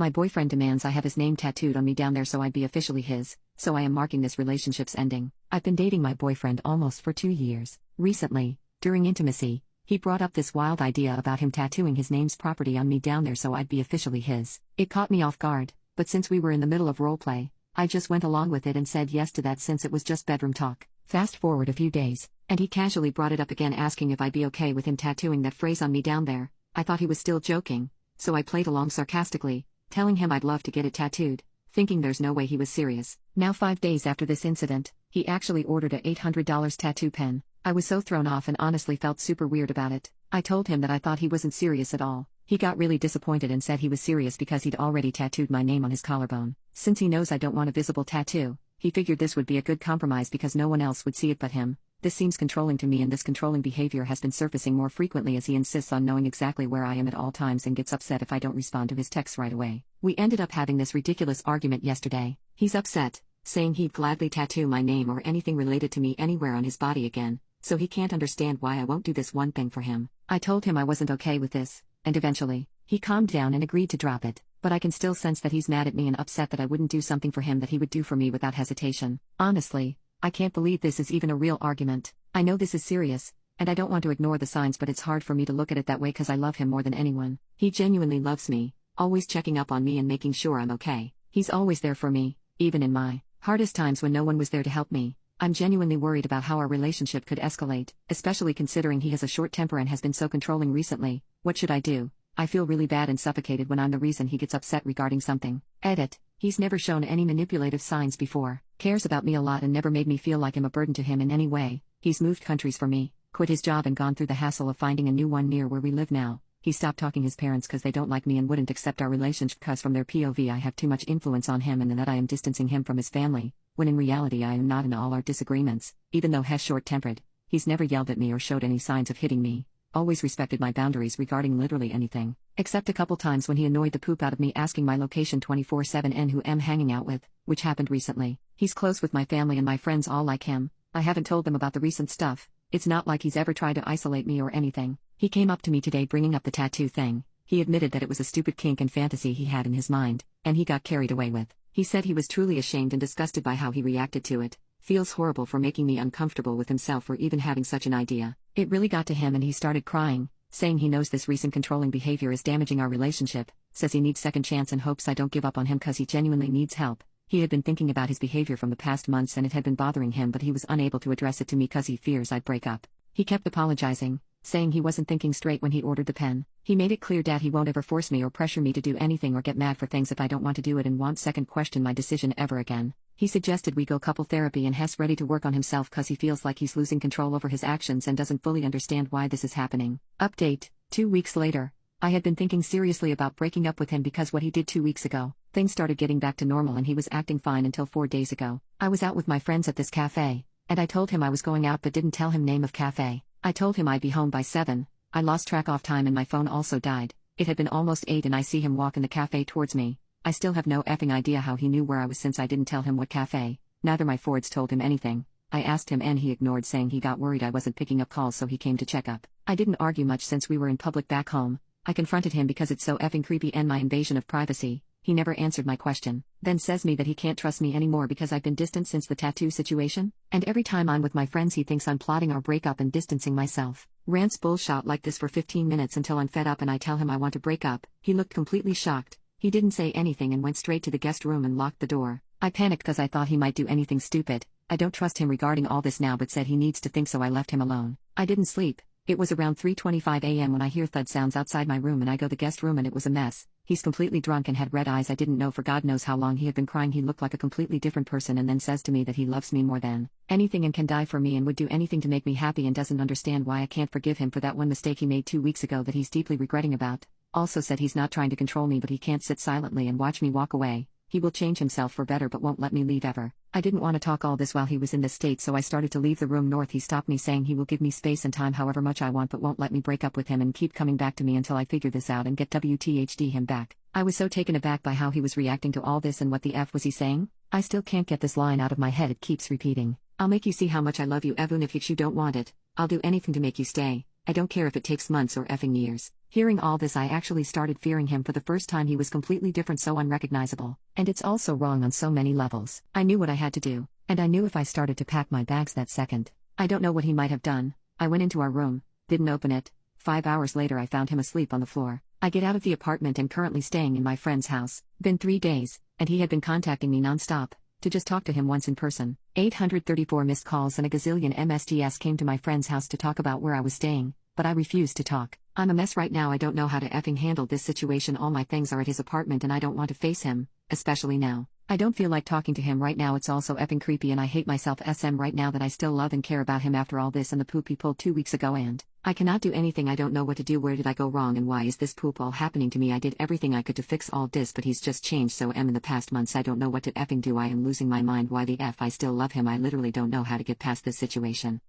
My boyfriend demands I have his name tattooed on me down there so I'd be officially his, so I am marking this relationship's ending. I've been dating my boyfriend almost for 2 years. Recently, during intimacy, he brought up this wild idea about him tattooing his name's property on me down there so I'd be officially his. It caught me off guard, but since we were in the middle of roleplay, I just went along with it and said yes to that since it was just bedroom talk. Fast forward a few days, and he casually brought it up again asking if I'd be okay with him tattooing that phrase on me down there. I thought he was still joking, so I played along sarcastically, telling him I'd love to get it tattooed, thinking there's no way he was serious. Now 5 days after this incident, he actually ordered a $800 tattoo pen. I was so thrown off and honestly felt super weird about it. I told him that I thought he wasn't serious at all. He got really disappointed and said he was serious because he'd already tattooed my name on his collarbone. Since he knows I don't want a visible tattoo, he figured this would be a good compromise because no one else would see it but him. This seems controlling to me, and this controlling behavior has been surfacing more frequently as he insists on knowing exactly where I am at all times and gets upset if I don't respond to his texts right away. We ended up having this ridiculous argument yesterday. He's upset, saying he'd gladly tattoo my name or anything related to me anywhere on his body again, so he can't understand why I won't do this one thing for him. I told him I wasn't okay with this, and eventually, he calmed down and agreed to drop it, but I can still sense that he's mad at me and upset that I wouldn't do something for him that he would do for me without hesitation. Honestly, I can't believe this is even a real argument. I know this is serious, and I don't want to ignore the signs, but it's hard for me to look at it that way because I love him more than anyone. He genuinely loves me, always checking up on me and making sure I'm okay. He's always there for me, even in my hardest times when no one was there to help me. I'm genuinely worried about how our relationship could escalate, especially considering he has a short temper and has been so controlling recently. What should I do? I feel really bad and suffocated when I'm the reason he gets upset regarding something. Edit. He's never shown any manipulative signs before, cares about me a lot and never made me feel like I'm a burden to him in any way. He's moved countries for me, quit his job and gone through the hassle of finding a new one near where we live now. He stopped talking to his parents because they don't like me and wouldn't accept our relationship because from their POV I have too much influence on him and that I am distancing him from his family, when in reality I am not in all our disagreements. Even though he's short-tempered, he's never yelled at me or showed any signs of hitting me. Always respected my boundaries regarding literally anything, except a couple times when he annoyed the poop out of me asking my location 24/7 and who I'm hanging out with, which happened recently. He's close with my family and my friends all like him. I haven't told them about the recent stuff. It's not like he's ever tried to isolate me or anything. He came up to me today bringing up the tattoo thing. He admitted that it was a stupid kink and fantasy he had in his mind, and he got carried away with. He said he was truly ashamed and disgusted by how he reacted to it. Feels horrible for making me uncomfortable with himself for even having such an idea. It really got to him and he started crying, saying he knows this recent controlling behavior is damaging our relationship, says he needs second chance and hopes I don't give up on him cause he genuinely needs help. He had been thinking about his behavior from the past months and it had been bothering him, but he was unable to address it to me cause he fears I'd break up. He kept apologizing, saying he wasn't thinking straight when he ordered the pen. He made it clear that he won't ever force me or pressure me to do anything or get mad for things if I don't want to do it and won't second question my decision ever again. He suggested we go couple therapy and he's ready to work on himself cause he feels like he's losing control over his actions and doesn't fully understand why this is happening. Update, 2 weeks later. I had been thinking seriously about breaking up with him because what he did 2 weeks ago. Things started getting back to normal and he was acting fine until 4 days ago. I was out with my friends at this cafe, and I told him I was going out but didn't tell him name of cafe. I told him I'd be home by 7. I lost track of time and my phone also died. It had been almost 8 and I see him walk in the cafe towards me. I still have no effing idea how he knew where I was since I didn't tell him what cafe. Neither my Fords told him anything. I asked him and he ignored, saying he got worried I wasn't picking up calls so he came to check up. I didn't argue much since we were in public back home. I confronted him because it's so effing creepy and my invasion of privacy. He never answered my question, then says me that he can't trust me anymore because I've been distant since the tattoo situation, and every time I'm with my friends he thinks I'm plotting our breakup and distancing myself. Rants bullshit like this for 15 minutes until I'm fed up and I tell him I want to break up. He looked completely shocked. He didn't say anything and went straight to the guest room and locked the door. I panicked because I thought he might do anything stupid. I don't trust him regarding all this now but said he needs to think, so I left him alone. I didn't sleep. It was around 3:25 a.m. when I hear thud sounds outside my room and I go to the guest room and it was a mess. He's completely drunk and had red eyes. I didn't know for God knows how long he had been crying. He looked like a completely different person and then says to me that he loves me more than anything and can die for me and would do anything to make me happy and doesn't understand why I can't forgive him for that one mistake he made 2 weeks ago that he's deeply regretting about. Also said he's not trying to control me but he can't sit silently and watch me walk away. He will change himself for better but won't let me leave ever. I didn't want to talk all this while he was in this state, so I started to leave the room north. He stopped me saying he will give me space and time however much I want but won't let me break up with him and keep coming back to me until I figure this out and get WTHD him back. I was so taken aback by how he was reacting to all this and what the F was he saying? I still can't get this line out of my head. It keeps repeating. I'll make you see how much I love you even if you don't want it. I'll do anything to make you stay. I don't care if it takes months or effing years. Hearing all this, I actually started fearing him for the first time. He was completely different, so unrecognizable. And it's also wrong on so many levels. I knew what I had to do, and I knew if I started to pack my bags that second, I don't know what he might have done. I went into our room, didn't open it. 5 hours later, I found him asleep on the floor. I get out of the apartment and currently staying in my friend's house. Been 3 days, and he had been contacting me nonstop to just talk to him once in person. 834 missed calls and a gazillion MSDS came to my friend's house to talk about where I was staying, but I refused to talk. I'm a mess right now. I don't know how to effing handle this situation. All my things are at his apartment and I don't want to face him, especially now. I don't feel like talking to him right now. It's also effing creepy and I hate myself SM right now that I still love and care about him after all this and the poop he pulled 2 weeks ago, and I cannot do anything. I don't know what to do. Where did I go wrong and why is this poop all happening to me? I did everything I could to fix all this, but he's just changed so in the past months. I don't know what to effing do. I am losing my mind. Why the F? I still love him. I literally don't know how to get past this situation.